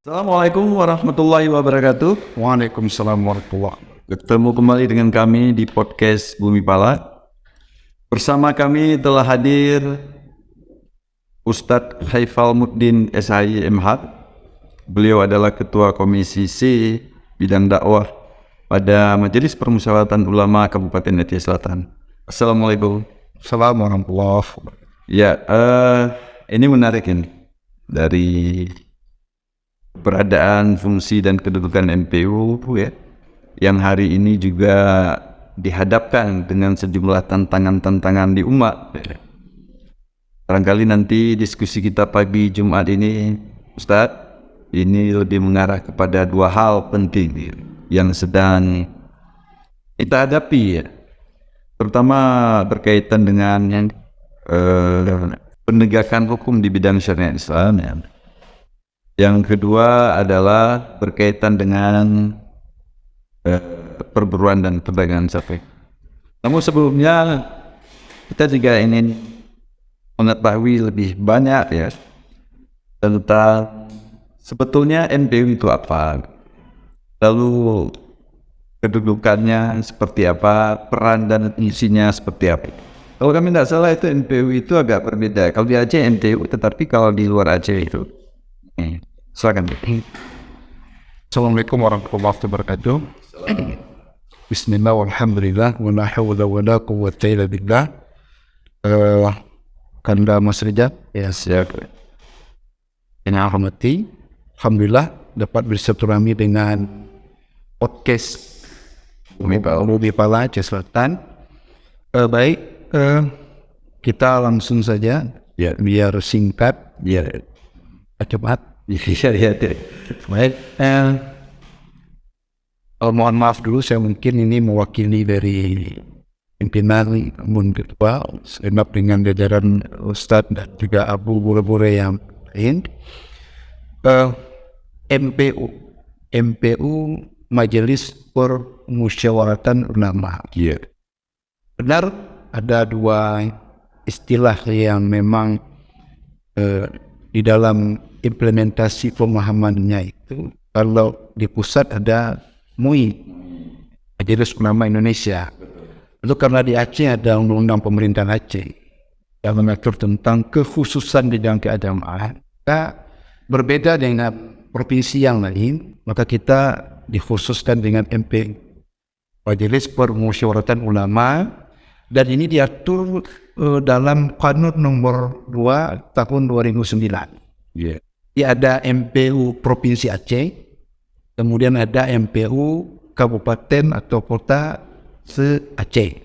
Assalamualaikum warahmatullahi wabarakatuh. Waalaikumsalam warahmatullahi wabarakatuh. Ketemu kembali dengan kami di podcast Bumi Pala. Bersama kami telah hadir Ustadz Haifal Muddin SHI MH. Beliau adalah Ketua Komisi C Bidang Dakwah pada Majelis Permusyawaratan Ulama Kabupaten Aceh Selatan. Assalamualaikum. Assalamualaikum warahmatullahi wabarakatuh. Ya, ini menarik ini dari keberadaan, fungsi dan kedudukan MPU ya, yang hari ini juga dihadapkan dengan sejumlah tantangan-tantangan di umat. Barangkali nanti diskusi kita pagi Jumat ini, Ustadz, ini lebih mengarah kepada dua hal penting yang sedang kita hadapi ya. Terutama berkaitan dengan penegakan hukum di bidang syariat Islam ya. Yang kedua adalah berkaitan dengan perburuan dan perdagangan seks. Namun sebelumnya kita juga ingin mengetahui lebih banyak ya tentang sebetulnya MPU itu apa, lalu kedudukannya seperti apa, peran dan isinya seperti apa. Kalau kami tidak salah itu MPU itu agak berbeda. Kalau di Aceh MPU, tetapi kalau di luar Aceh itu silakan. Assalamualaikum warahmatullahi wabarakatuh. Bismillah walhamdulillah wa la hawla wa la quwwata illa billah. Kanda Mas Rijab, ya siap. Ini hormati, alhamdulillah dapat bersilaturahmi dengan podcast Bumi Pala Aceh Selatan. Baik, kita langsung saja ya, biar singkat, biar cepat. Baik, mohon maaf dulu, saya mungkin ini mewakili dari pimpinan Ketua senap dengan jajaran Ustadz dan juga Abu Bure-Bure yang lain. MPU Majelis Permusyawaratan Ulama. Benar, ada dua istilah yang memang di dalam implementasi pemahamannya itu. Kalau di pusat ada MUI, Majelis Ulama Indonesia. Lalu karena di Aceh ada undang-undang pemerintahan Aceh yang mengatur tentang kekhususan bidang keagamaan, maka berbeda dengan provinsi yang lain, maka kita dikhususkan dengan MPU, Majelis Permusyawaratan Ulama, dan ini diatur dalam Kanun nomor 2 tahun 2009. Ya, ada MPU Provinsi Aceh, kemudian ada MPU Kabupaten atau Kota se-Aceh.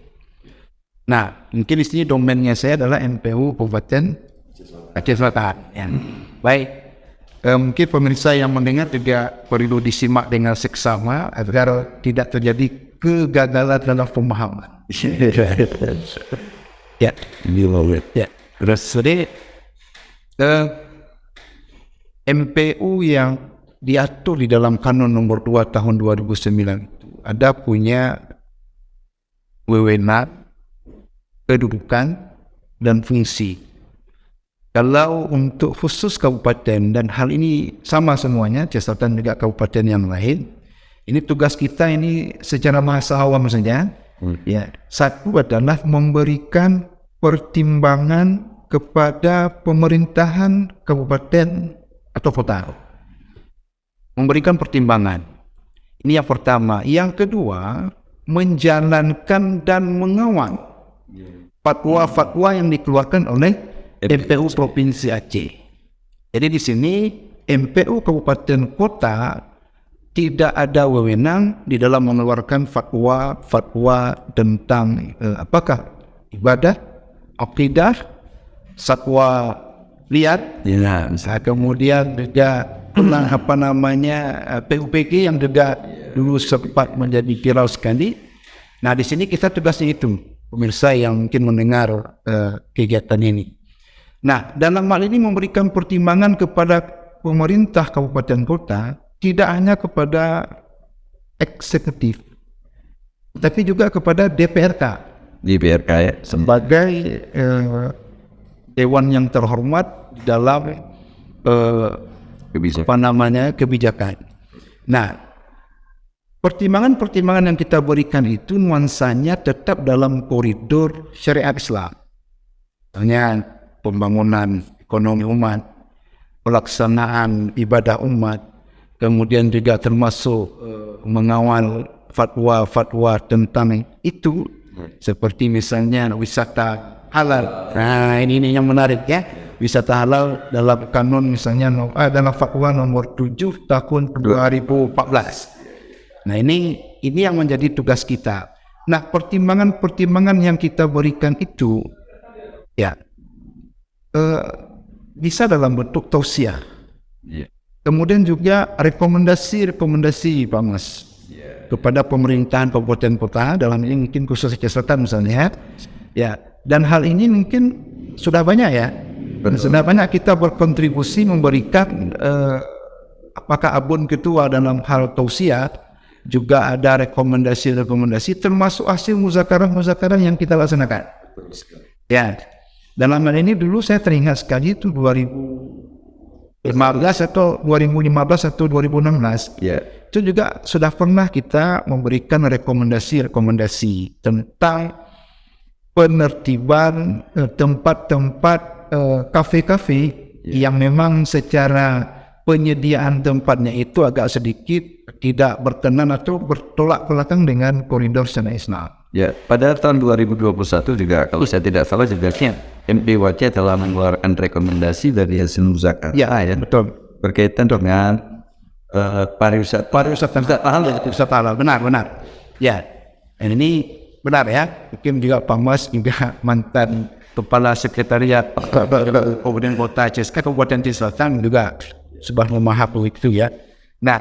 Nah, mungkin di sini domainnya saya adalah MPU Kabupaten Aceh Selatan. Ya. Baik, mungkin pemirsa yang mendengar juga perlu disimak dengan seksama agar tidak terjadi kegagalan dalam pemahaman. Ya, terus jadi MPU yang diatur di dalam Kanun nomor 2 tahun 2009 itu ada punya wewenang, kedudukan, dan fungsi. Kalau untuk khusus kabupaten, dan hal ini sama semuanya, Aceh Selatan juga kabupaten yang lain, ini tugas kita ini secara bahasa awam saja. Ya, satu adalah memberikan pertimbangan kepada pemerintahan kabupaten atau kota. Memberikan pertimbangan. Ini yang pertama. Yang kedua, menjalankan dan mengawal fatwa-fatwa yang dikeluarkan oleh MPU Provinsi Aceh. Jadi di sini MPU Kabupaten Kota tidak ada wewenang di dalam mengeluarkan fatwa tentang apakah ibadah, akidah, fatwa liar. Ya, Kemudian juga pernah PUPG yang juga dulu sempat menjadi viral sekali. Nah, di sini kita tugasnya itu, pemirsa yang mungkin mendengar kegiatan ini. Nah, dalam hal ini memberikan pertimbangan kepada pemerintah kabupaten kota, tidak hanya kepada eksekutif, tapi juga kepada DPRK di BRK ya. sebagai dewan yang terhormat di dalam kebijakan. Nah, pertimbangan-pertimbangan yang kita berikan itu nuansanya tetap dalam koridor syariat Islam. Misalnya pembangunan ekonomi umat, pelaksanaan ibadah umat, kemudian juga termasuk mengawal fatwa-fatwa tentang itu, seperti misalnya wisata halal. Nah, ini yang menarik ya. Wisata halal dalam kanun misalnya dalam fatwa nomor 7 tahun 2014. Nah, ini yang menjadi tugas kita. Nah, pertimbangan-pertimbangan yang kita berikan itu ya bisa dalam bentuk tausiah. Kemudian juga rekomendasi Pak Mas kepada pemerintahan kabupaten kota, dalam ini mungkin khusus Aceh Selatan misalnya. Ya, dan hal ini mungkin sudah banyak ya. Sudah banyak kita berkontribusi memberikan apakah abun ketua dalam hal tausiah, juga ada rekomendasi termasuk hasil muzakarah yang kita laksanakan. Ya, dalam hal ini dulu saya teringat sekali itu 2015 atau 2016 Ya. itu juga sudah pernah kita memberikan rekomendasi tentang penertiban tempat-tempat kafe-kafe yang memang secara penyediaan tempatnya itu agak sedikit tidak berkenan atau bertolak belakang dengan koridor syariat Islam. Ya, pada tahun 2021 juga kalau saya tidak salah juga MPWC telah mengeluarkan rekomendasi dari hasil muzakarah ya, betul, berkaitan dengan pariwisata halal, benar. Ya, dan ini benar ya. Mungkin juga Pak Mas juga mantan kepala sekretariat Kabupaten Kota Aceh Selatan juga sudah memahami itu ya. Nah,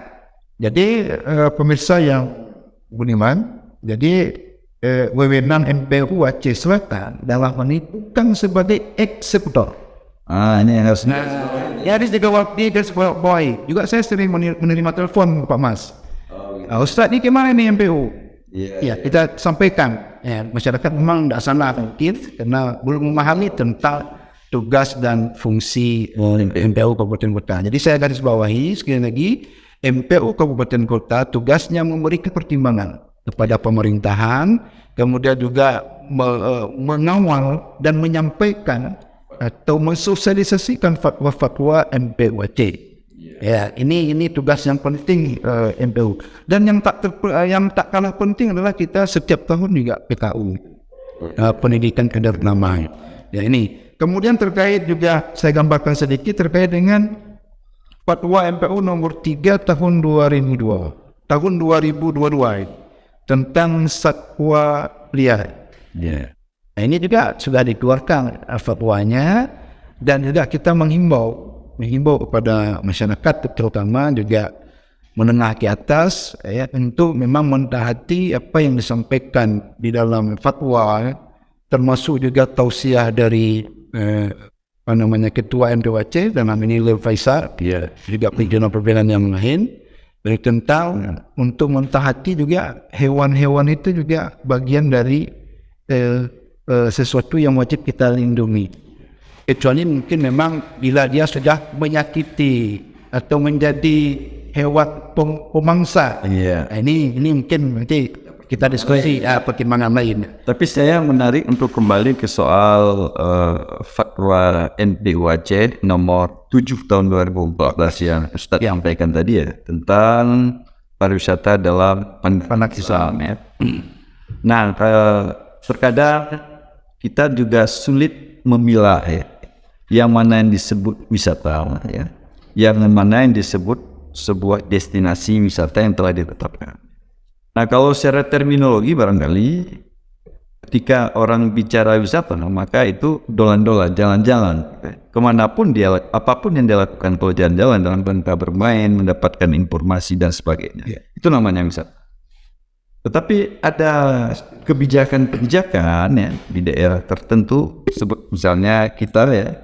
jadi pemirsa yang budiman, jadi wewenang MPU Aceh Selatan dalam ini bukan sebagai eksekutor. Ini yang harus. Ya, harus dijawab boy. Juga saya sering menerima telepon Pak Mas. Ustaz, ini gimana nih MPU? Ya, kita sampaikan. Ya, masyarakat memang tidak salah mungkin karena belum memahami tentang tugas dan fungsi MPU Kabupaten Kota. Jadi saya garis bawahi sekali lagi, MPU Kabupaten Kota tugasnya memberikan pertimbangan kepada pemerintahan, kemudian juga mengawal dan menyampaikan atau mensosialisasikan fatwa-fatwa MPWC. Ya, ini tugas yang penting MPU. Dan yang tak kalah penting adalah kita setiap tahun juga PKU, pendidikan kedaruratan. Ya, ini. Kemudian terkait juga saya gambarkan sedikit terkait dengan fatwa MPU nomor 3 tahun 2022 tentang satwa liar. Ya. Nah, ini juga sudah dikeluarkan fatwanya, dan juga kita menghimbau kepada masyarakat terutama juga menengah ke atas ya, untuk memang mentaati apa yang disampaikan di dalam fatwa, termasuk juga tausiah dari ketua MPWC dalam ini Lil Faisal, juga pimpinan yang lain, tentang untuk mentaati juga hewan-hewan itu juga bagian dari sesuatu yang wajib kita lindungi, kecuali mungkin memang bila dia sudah menyakiti atau menjadi hewan pemangsa. Iya. Nah, ini mungkin nanti kita diskusi pertimbangan lain. Tapi saya menarik untuk kembali ke soal fatwa MPWC nomor 7 tahun 2014 yang Ustaz sampaikan tadi ya, tentang pariwisata dalam pandangan Islam ya. Nah, terkadang kita juga sulit memilah ya, yang mana yang disebut wisata ya, yang mana yang disebut sebuah destinasi wisata yang telah ditetapkan. Nah, kalau secara terminologi barangkali ketika orang bicara wisata, maka itu dolan-dolan, jalan-jalan. Kemanapun dia, apapun yang dia lakukan, kalau jalan-jalan dalam rangka bermain, mendapatkan informasi dan sebagainya. Itu namanya wisata. Tetapi ada kebijakan-kebijakan ya di daerah tertentu, misalnya kita ya,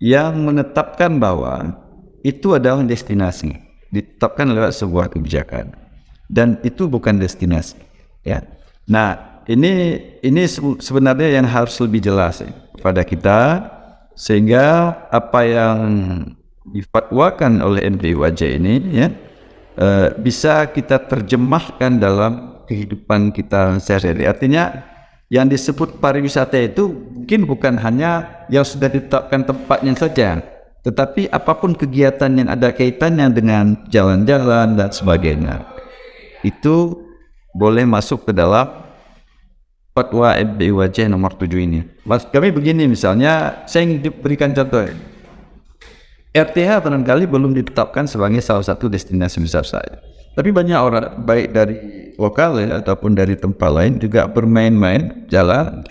yang menetapkan bahwa itu adalah destinasi, ditetapkan lewat sebuah kebijakan, dan itu bukan destinasi. Ya, nah ini sebenarnya yang harus lebih jelas ya, kepada kita, sehingga apa yang difatwakan oleh MPU Aceh ini ya bisa kita terjemahkan dalam kehidupan kita sehari-hari. Artinya yang disebut pariwisata itu mungkin bukan hanya yang sudah ditetapkan tempatnya saja, tetapi apapun kegiatan yang ada kaitannya dengan jalan-jalan dan sebagainya, itu boleh masuk ke dalam fatwa MPU Aceh nomor 7 ini. Maksud kami begini, misalnya saya ingin berikan contoh. RTH barangkali belum ditetapkan sebagai salah satu destinasi wisata, tapi banyak orang baik dari lokal ya, ataupun dari tempat lain juga bermain-main, jalan,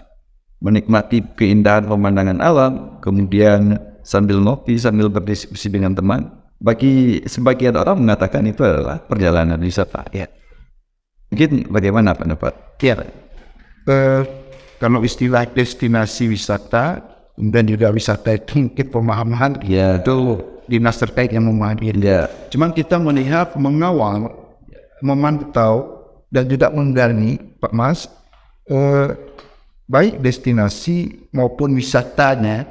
menikmati keindahan pemandangan alam, kemudian sambil ngopi, sambil berdiskusi dengan teman. Bagi sebagian orang mengatakan itu adalah perjalanan wisata. Ya. Mungkin bagaimana pendapat? Ya, kalau istilah destinasi wisata dan juga wisata itu mungkin pemahaman itu dinas terkait yang memahami. Cuman kita melihat, mengawal, memantau dan juga menggali, Pak Mas, baik destinasi maupun wisatanya.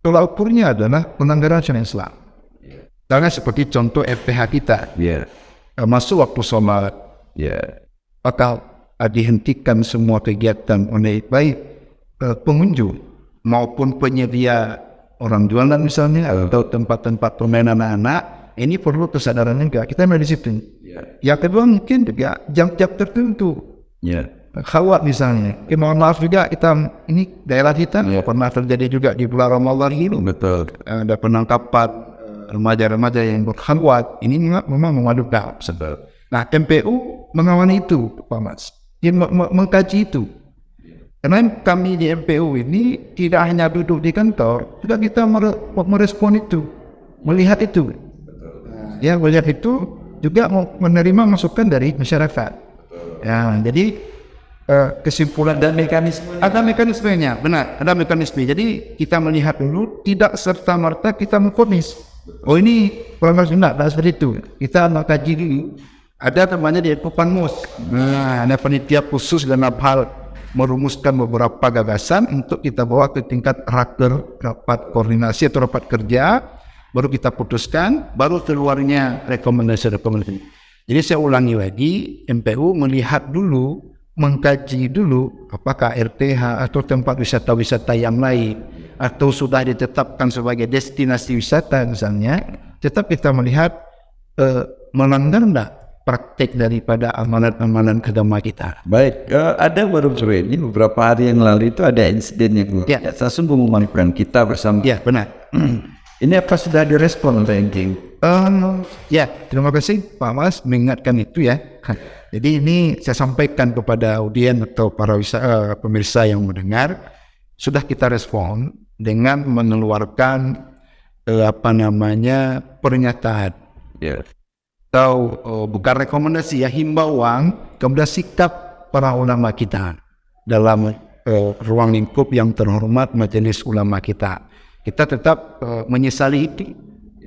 Tolak ukurnya adalah pelanggaran syariat Islam. Karena seperti contoh FPH kita, masuk waktu sholat, maka dihentikan semua kegiatan oleh baik pengunjung maupun penyedia, orang jualan misalnya, atau tempat-tempat permainan anak-anak. Ini perlu kesadaran juga, kita disiplin. Yang kedua mungkin juga jam-jam tertentu. Khawat misalnya, mohon maaf juga, kita ini daerah kita pernah terjadi juga di bulan Ramadan ini. Betul. Ada penangkapan remaja-remaja yang berkhawat. Ini memang memalukan. Nah, MPU mengawal itu, Pak Mas. Dia mengkaji itu. Karena kami di MPU ini tidak hanya duduk di kantor, juga kita merespon itu, melihat itu. Ya, melihat itu juga menerima masukan dari masyarakat. Ya, jadi kesimpulan dan mekanisme, ada mekanismenya, benar, ada mekanisme. Jadi kita melihat dulu, tidak serta merta kita mengkomis. Oh ini pelanggaran sunnah, tidak seperti itu. Kita mengkaji dulu. Ada namanya di Pupanmus. Nah, ada panitia khusus dalam hal merumuskan beberapa gagasan untuk kita bawa ke tingkat rapat koordinasi atau rapat kerja, baru kita putuskan, baru keluarnya rekomendasi. Jadi saya ulangi lagi, MPU melihat dulu, mengkaji dulu apakah RTH atau tempat wisata-wisata yang lain atau sudah ditetapkan sebagai destinasi wisata misalnya, tetap kita melihat melanggar tidak praktek daripada amalan-amalan agama kita. Baik, ada baru sore ini beberapa hari yang lalu itu ada insiden yang langsung memalukan kita bersama. Ya, benar. Ini apa sudah direspon oleh Engking? Ya, terima kasih Pak Mas mengingatkan itu ya. Jadi ini saya sampaikan kepada audien atau para pemirsa yang mendengar, sudah kita respon dengan mengeluarkan pernyataan. Atau bukan rekomendasi ya, himbauan kepada sikap para ulama kita dalam ruang lingkup yang terhormat Majelis Ulama kita. Kita tetap menyesali itu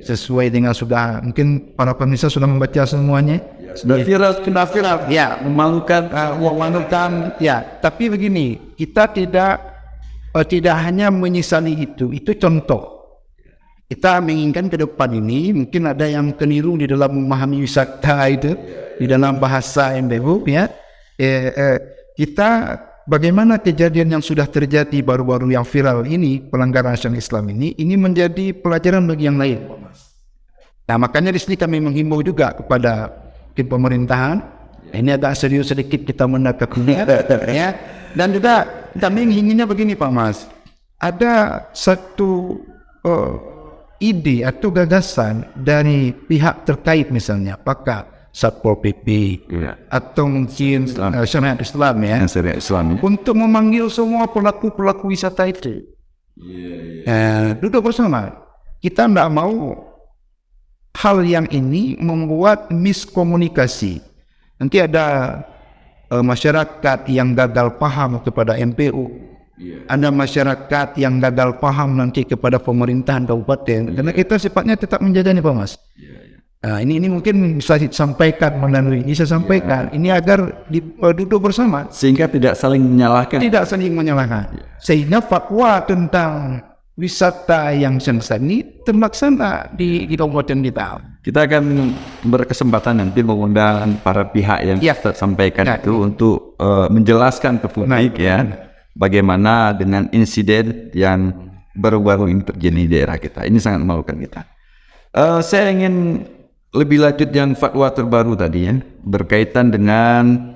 sesuai dengan sudah mungkin para pemirsa sudah membaca semuanya. Sudah viral, ya, memalukan ya. Tapi begini, kita tidak hanya menyesali itu contoh. Kita menginginkan ke depan ini mungkin ada yang keliru di dalam memahami wisata itu di dalam bahasa MPU ya. Kita bagaimana kejadian yang sudah terjadi baru-baru yang viral ini, pelanggaran syariat Islam ini menjadi pelajaran bagi yang lain. Nah, makanya di sini kami menghimbau juga kepada tim pemerintahan. Ini agak serius sedikit kita mendapatkannya ya. Dan juga kami inginnya begini Pak Mas. Ada satu ide atau gagasan dari pihak terkait misalnya, apakah Satpol PP atau mungkin syariat Islam ya, Syariat Islam ya. untuk memanggil semua pelaku-pelaku wisata itu. Duduk bersama. Kita tidak mau hal yang ini membuat miskomunikasi. Nanti ada masyarakat yang gagal paham kepada MPU. Ada masyarakat yang gagal paham nanti kepada pemerintahan kabupaten. Karena kita sifatnya tetap menjaga nih Pak Mas. Nah, ini mungkin bisa disampaikan melalui ini saya sampaikan ini agar duduk bersama Sehingga tidak saling menyalahkan. tidak saling menyalahkan sehingga fatwa tentang wisata yang sensasi ini terlaksana di kabupaten kita. Kita akan berkesempatan nanti mengundang para pihak yang kita sampaikan itu untuk menjelaskan ke publik ya bagaimana dengan insiden yang baru-baru ini terjadi di daerah kita. Ini sangat memalukan kita. Saya ingin lebih lanjut yang fatwa terbaru tadi ya berkaitan dengan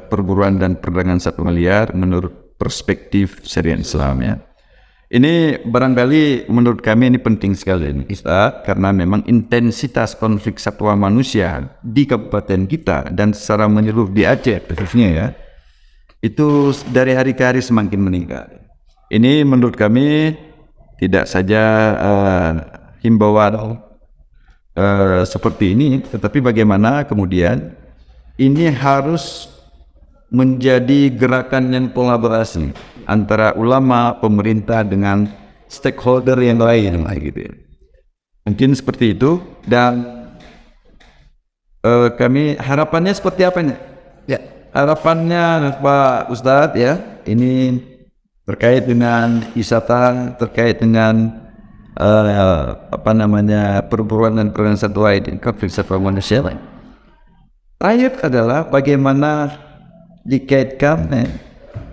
perburuan dan perdagangan satwa liar menurut perspektif syariat Islam ya. Ini barangkali menurut kami ini penting sekali ini Ustaz, karena memang intensitas konflik satwa manusia di kabupaten kita dan secara menyeluruh di Aceh khususnya ya itu dari hari ke hari semakin meningkat. Ini menurut kami tidak saja himbauan seperti ini, tetapi bagaimana kemudian ini harus menjadi gerakan yang kolaborasi antara ulama, pemerintah dengan stakeholder yang lain gitu. Mungkin seperti itu dan kami harapannya seperti apa nih? Ya, harapannya Pak Ustadz ya, ini terkait dengan wisata, terkait dengan perburuan dan perdagangan satwa ini, konflik satwa manusia. Terakhir adalah bagaimana dikaitkan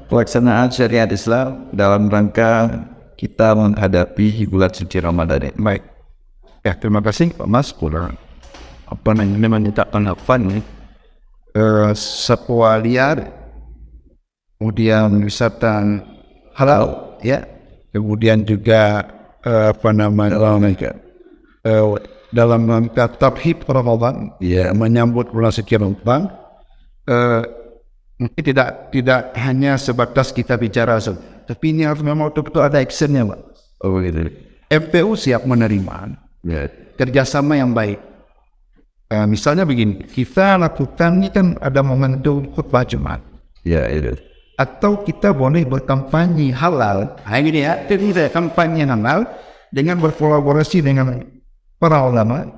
pelaksanaan syariat Islam dalam rangka kita menghadapi bulan suci Ramadan ini. Baik. Ya, terima kasih Pak Mas. Meminta tanggapan nih. Satwa liar, kemudian wisata halal, ya, kemudian juga dalam rangka Tathib Ramadan, ya, menyambut bulan suci Ramadan. Mungkin tidak hanya sebatas kita bicara, tapi ini harus memang betul-betul ada actionnya, Pak. Oh gitu. MPU siap menerima kerjasama yang baik. Misalnya begini, kita lakukan ini kan ada momentum khutbah Jumat. Ya itu. Atau kita boleh berkampanye halal. Ini ya, kita kampanye halal dengan berkolaborasi dengan para ulama,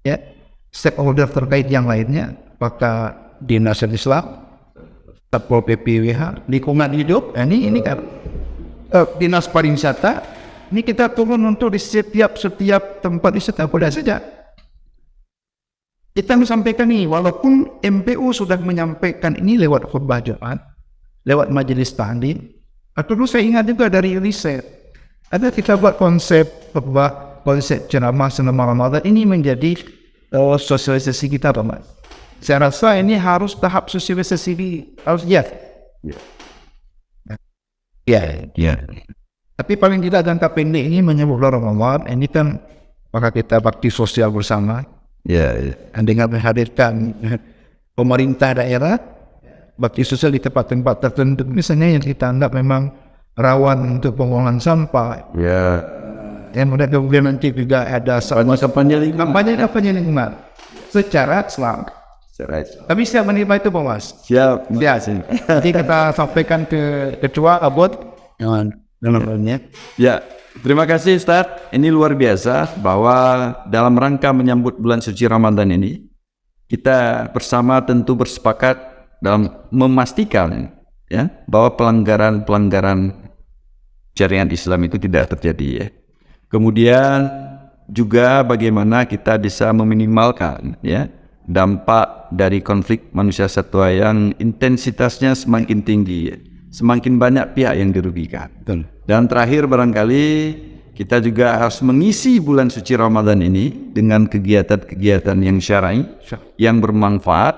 ya, stakeholder terkait yang lainnya, apakah Dinas Islam, Satpol PP, WH, lingkungan hidup. Ini kan Dinas Pariwisata. Ini kita turun untuk di setiap tempat wisata boleh saja. Kita menyampaikan ini, walaupun MPU sudah menyampaikan ini lewat khutbah Jumat, lewat majelis ta'lim, atau dulu saya ingat juga dari riset, ada kita buat konsep khutbah, konsep ceramah selama Ramadan ini menjadi sosialisasi kita, Pak Mas. Saya rasa ini harus tahap sosialisasi harus ya. Tapi paling tidak jangka pendek ini menyebut Ramadan, ini kan maka kita bakti sosial bersama. Dengan menghadirkan pemerintah daerah, bakti sosial di tempat-tempat tertentu, misalnya yang kita anggap memang rawan untuk pembuangan sampah. Yang kemudian nanti juga ada kampanye lingkungan secara Islam. Tapi siap menerima itu, Pak Mas? Siap. Nanti kita sampaikan ke Ketua Abot dalam halnya. Ya, terima kasih Ustaz. Ini luar biasa bahwa dalam rangka menyambut bulan suci Ramadan ini, kita bersama tentu bersepakat dalam memastikan ya bahwa pelanggaran syariat Islam itu tidak terjadi ya. Kemudian juga bagaimana kita bisa meminimalkan ya dampak dari konflik manusia satwa yang intensitasnya semakin tinggi, semakin banyak pihak yang dirugikan. Dan terakhir barangkali kita juga harus mengisi bulan suci Ramadan ini dengan kegiatan-kegiatan yang syar'i, yang bermanfaat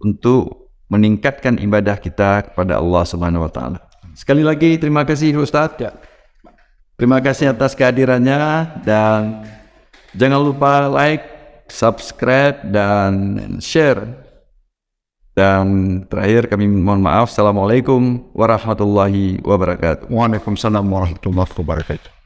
untuk meningkatkan ibadah kita kepada Allah Subhanahu wa taala. Sekali lagi terima kasih Ustaz. Terima kasih atas kehadirannya dan jangan lupa like, subscribe, dan share. Dan terakhir kami mohon maaf. Assalamualaikum warahmatullahi wabarakatuh. Waalaikumsalam warahmatullahi wabarakatuh.